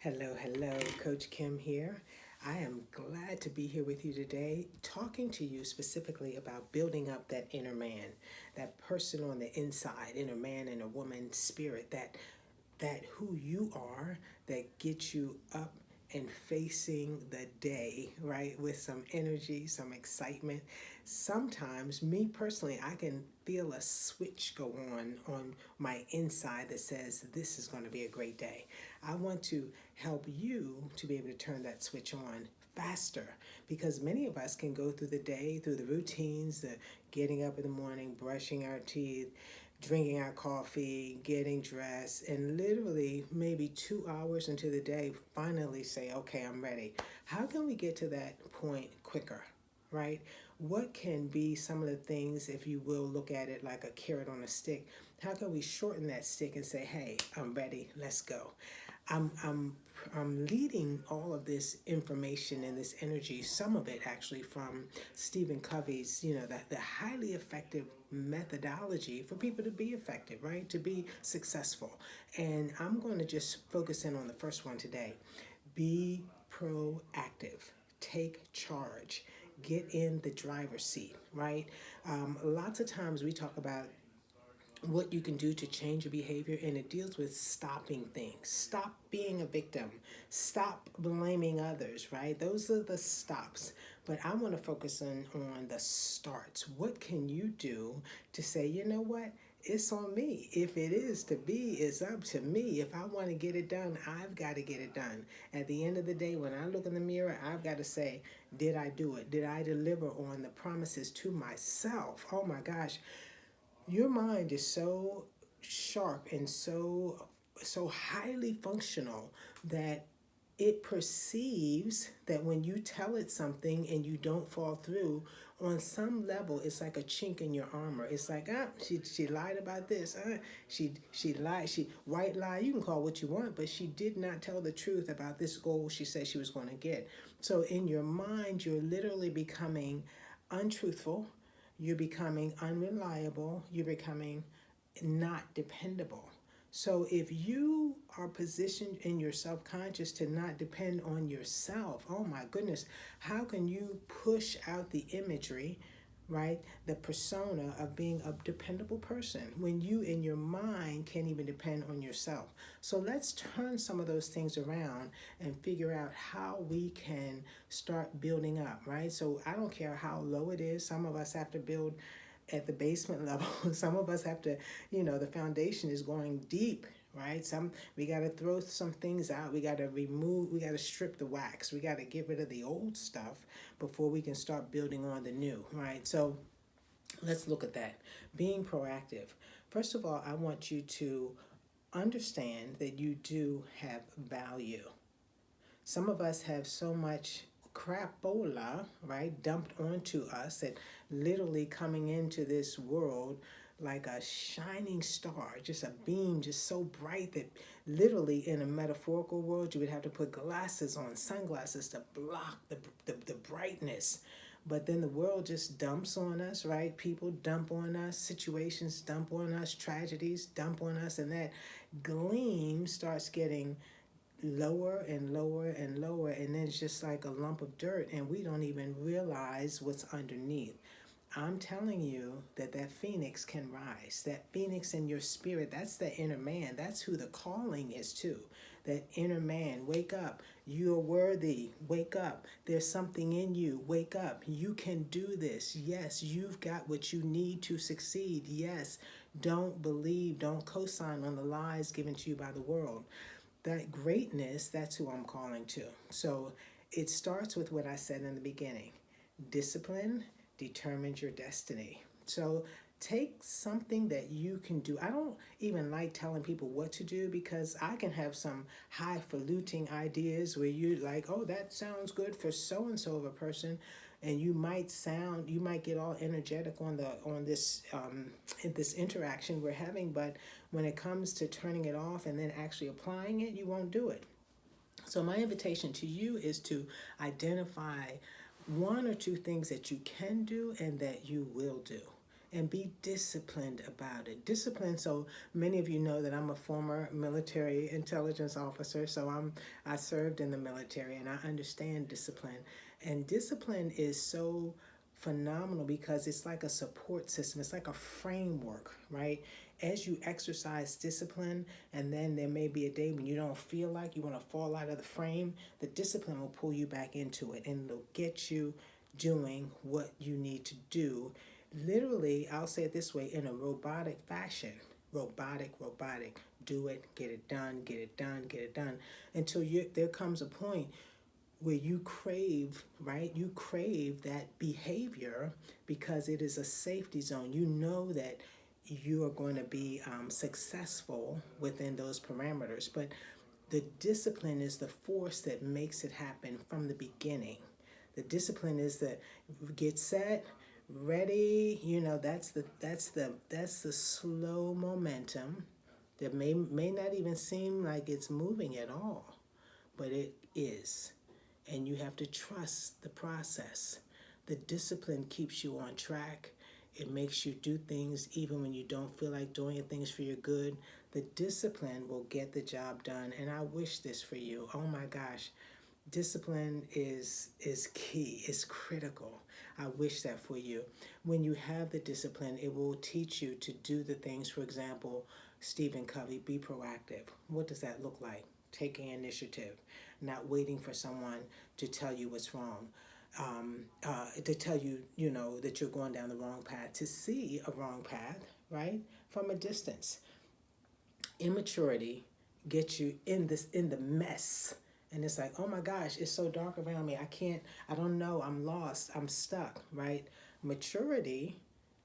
Hello, hello, Coach Kim here. I am glad to be here with you today, talking to you specifically about building up that inner man, that person on the inside, inner man and a woman spirit, that who you are that gets you up and facing the day, right? With some energy, some excitement. Sometimes, me personally, I can feel a switch go on my inside that says this is going to be a great day. I want to help you to be able to turn that switch on faster because many of us can go through the day, through the routines, the getting up in the morning, brushing our teeth, drinking our coffee, getting dressed, and literally maybe 2 hours into the day, finally say, okay, I'm ready. How can we get to that point quicker, right? What can be some of the things, if you will, look at it like a carrot on a stick? How can we shorten that stick and say, hey, I'm ready, let's go? I'm, I'm, I'm leading all of this information and this energy, some of it actually from Stephen Covey's, the highly effective methodology for people to be effective, right? To be successful. And I'm going to just focus in on the first one today. Be proactive. Take charge. Get in the driver's seat, right? Lots of times we talk about what you can do to change your behavior, and it deals with stopping things. Stop being a victim. Stop blaming others, right? Those are the stops. But I want to focus on the starts. What can you do to say, you know what? It's on me. If it is to be, it's up to me. If I want to get it done, I've got to get it done. At the end of the day, when I look in the mirror, I've got to say, did I do it? Did I deliver on the promises to myself? Oh my gosh, your mind is so sharp and so highly functional that it perceives that when you tell it something and you don't fall through, on some level it's like a chink in your armor. It's like, she lied about this, she lied, she white lie, you can call what you want, but she did not tell the truth about this goal she said she was going to get. So in your mind you're literally becoming untruthful, you're becoming unreliable, you're becoming not dependable. So if you are positioned in your self-conscious to not depend on yourself, oh my goodness, how can you push out the imagery, right? The persona of being a dependable person when you in your mind can't even depend on yourself. So let's turn some of those things around and figure out how we can start building up, right? So I don't care how low it is. Some of us have to build at the basement level. Some of us have to, the foundation is going deep, right? We got to throw some things out. We got to strip the wax. We got to get rid of the old stuff before we can start building on the new, right? So let's look at that. Being proactive. First of all, I want you to understand that you do have value. Some of us have so much crapola, right, dumped onto us that literally coming into this world like a shining star, just a beam, just so bright that literally in a metaphorical world you would have to put glasses on, sunglasses to block the brightness. But then the world just dumps on us, right? People dump on us, situations dump on us, tragedies dump on us, and that gleam starts getting lower and lower and lower, and then it's just like a lump of dirt and we don't even realize what's underneath. I'm telling you that phoenix can rise. That phoenix in your spirit, that's the inner man. That's who the calling is to. That inner man, wake up. You're worthy. Wake up. There's something in you. Wake up. You can do this. Yes, you've got what you need to succeed. Yes, don't co-sign on the lies given to you by the world. That greatness, that's who I'm calling to. So it starts with what I said in the beginning. Discipline determines your destiny. So take something that you can do. I don't even like telling people what to do because I can have some highfalutin ideas where you're like, oh, that sounds good for so and so of a person, and you might get all energetic on this in this interaction we're having, but when it comes to turning it off and then actually applying it, you won't do it. So my invitation to you is to identify one or two things that you can do and that you will do. and be disciplined about it. Discipline. So many of you know that I'm a former military intelligence officer. So I served in the military and I understand discipline. And discipline is so phenomenal because it's like a support system. It's like a framework, right? As you exercise discipline, and then there may be a day when you don't feel like you want to fall out of the frame, the discipline will pull you back into it and it'll get you doing what you need to do. Literally, I'll say it this way, in a robotic fashion. Robotic. Do it, get it done, get it done, get it done. Until there comes a point where you crave, right? You crave that behavior because it is a safety zone. You know that you are going to be successful within those parameters. But the discipline is the force that makes it happen from the beginning. The discipline is the get set, ready. That's the slow momentum that may not even seem like it's moving at all, but it is. And you have to trust the process. The discipline keeps you on track. It makes you do things even when you don't feel like doing it, things for your good. The discipline will get the job done. And I wish this for you. Oh my gosh. Discipline is key. It's critical. I wish that for you. When you have the discipline, it will teach you to do the things. For example, Stephen Covey, be proactive. What does that look like? Taking initiative, not waiting for someone to tell you what's wrong, to tell you, that you're going down the wrong path, to see a wrong path, right, from a distance. Immaturity gets you in the mess. And it's like, oh my gosh, it's so dark around me. I don't know, I'm lost, I'm stuck, right? Maturity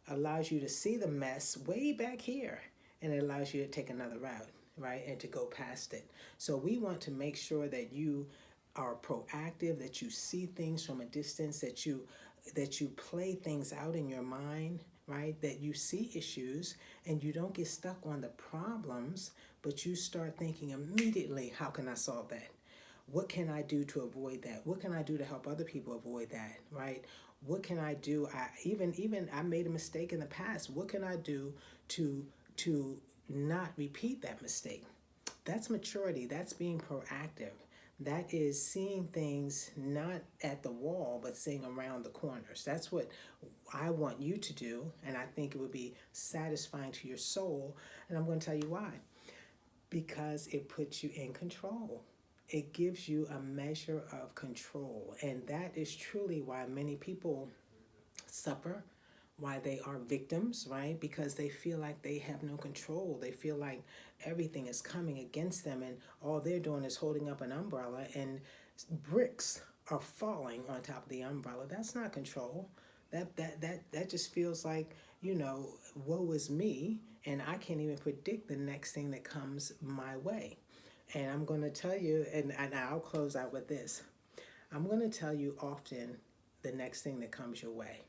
allows you to see the mess way back here, and it allows you to take another route, right? And to go past it. So we want to make sure that you are proactive, that you see things from a distance, that you play things out in your mind, right? That you see issues and you don't get stuck on the problems, but you start thinking immediately, how can I solve that? What can I do to avoid that? What can I do to help other people avoid that, right? What can I do? I made a mistake in the past. What can I do to not repeat that mistake? That's maturity. That's being proactive. That is seeing things not at the wall, but seeing around the corners. That's what I want you to do, and I think it would be satisfying to your soul. And I'm going to tell you why. Because it puts you in control. It gives you a measure of control. And that is truly why many people suffer, why they are victims, right? Because they feel like they have no control. They feel like everything is coming against them and all they're doing is holding up an umbrella and bricks are falling on top of the umbrella. That's not control. That just feels like, woe is me, and I can't even predict the next thing that comes my way. And I'm going to tell you, and I'll close out with this. I'm going to tell you often the next thing that comes your way.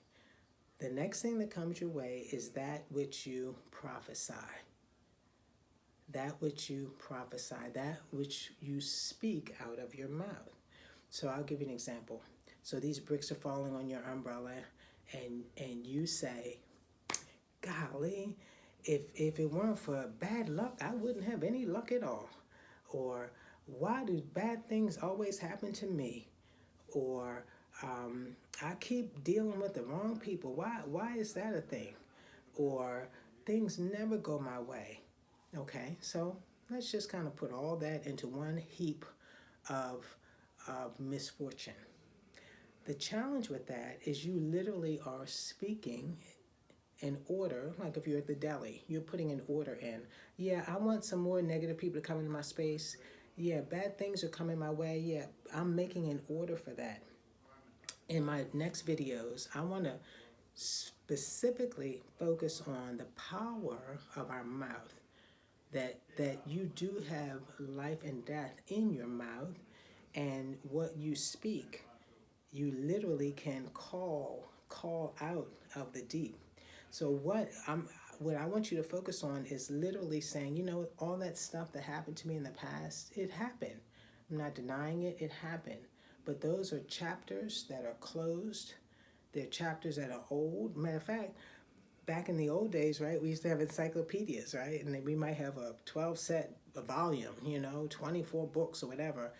The next thing that comes your way is that which you prophesy. That which you prophesy, that which you speak out of your mouth. So I'll give you an example. So these bricks are falling on your umbrella, and you say, golly, if it weren't for bad luck, I wouldn't have any luck at all. Or why do bad things always happen to me? Or I keep dealing with the wrong people. Why is that a thing? Or things never go my way. Okay, so let's just kind of put all that into one heap of misfortune. The challenge with that is you literally are speaking an order, like if you're at the deli, you're putting an order in. Yeah, I want some more negative people to come into my space. Yeah, bad things are coming my way. Yeah, I'm making an order for that. In my next videos, I want to specifically focus on the power of our mouth. That you do have life and death in your mouth, and what you speak, you literally can call out of the deep. So what I want you to focus on is literally saying, all that stuff that happened to me in the past, it happened. I'm not denying it, it happened. But those are chapters that are closed. They're chapters that are old. Matter of fact, back in the old days, right, we used to have encyclopedias, right? And then we might have a 12 set a volume, 24 books or whatever.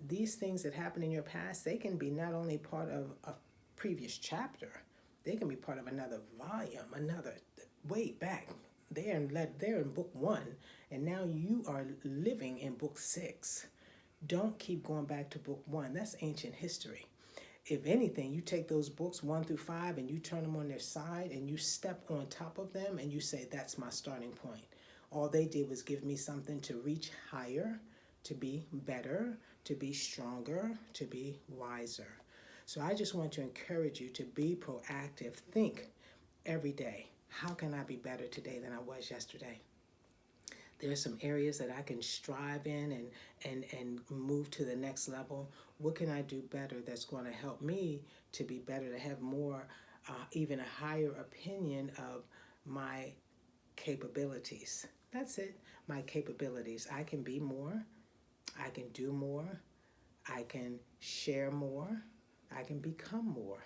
These things that happen in your past, they can be not only part of a previous chapter, they can be part of another volume, another way back. They're in book one, and now you are living in book six. Don't keep going back to book one. That's ancient history. If anything, you take those books 1 through 5 and you turn them on their side and you step on top of them and you say, that's my starting point. All they did was give me something to reach higher, to be better, to be stronger, to be wiser. So I just want to encourage you to be proactive. Think every day, how can I be better today than I was yesterday? There's some areas that I can strive in and move to the next level. What can I do better that's going to help me to be better, to have more, even a higher opinion of my capabilities? That's it, my capabilities. I can be more, I can do more, I can share more, I can become more.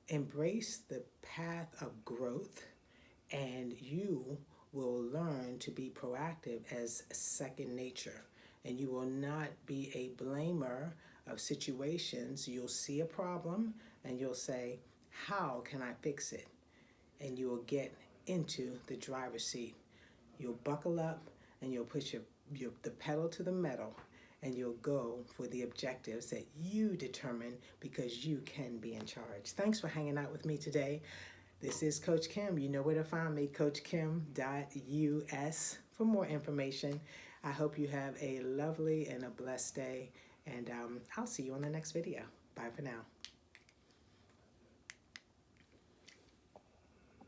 Embrace the path of growth, and you will learn to be proactive as second nature. And you will not be a blamer of situations. You'll see a problem and you'll say, how can I fix it? And you will get into the driver's seat. You'll buckle up and you'll put the pedal to the metal, and you'll go for the objectives that you determine, because you can be in charge. Thanks for hanging out with me today. This is Coach Kim. You know where to find me, coachkim.us, for more information. I hope you have a lovely and a blessed day, and I'll see you on the next video. Bye for now.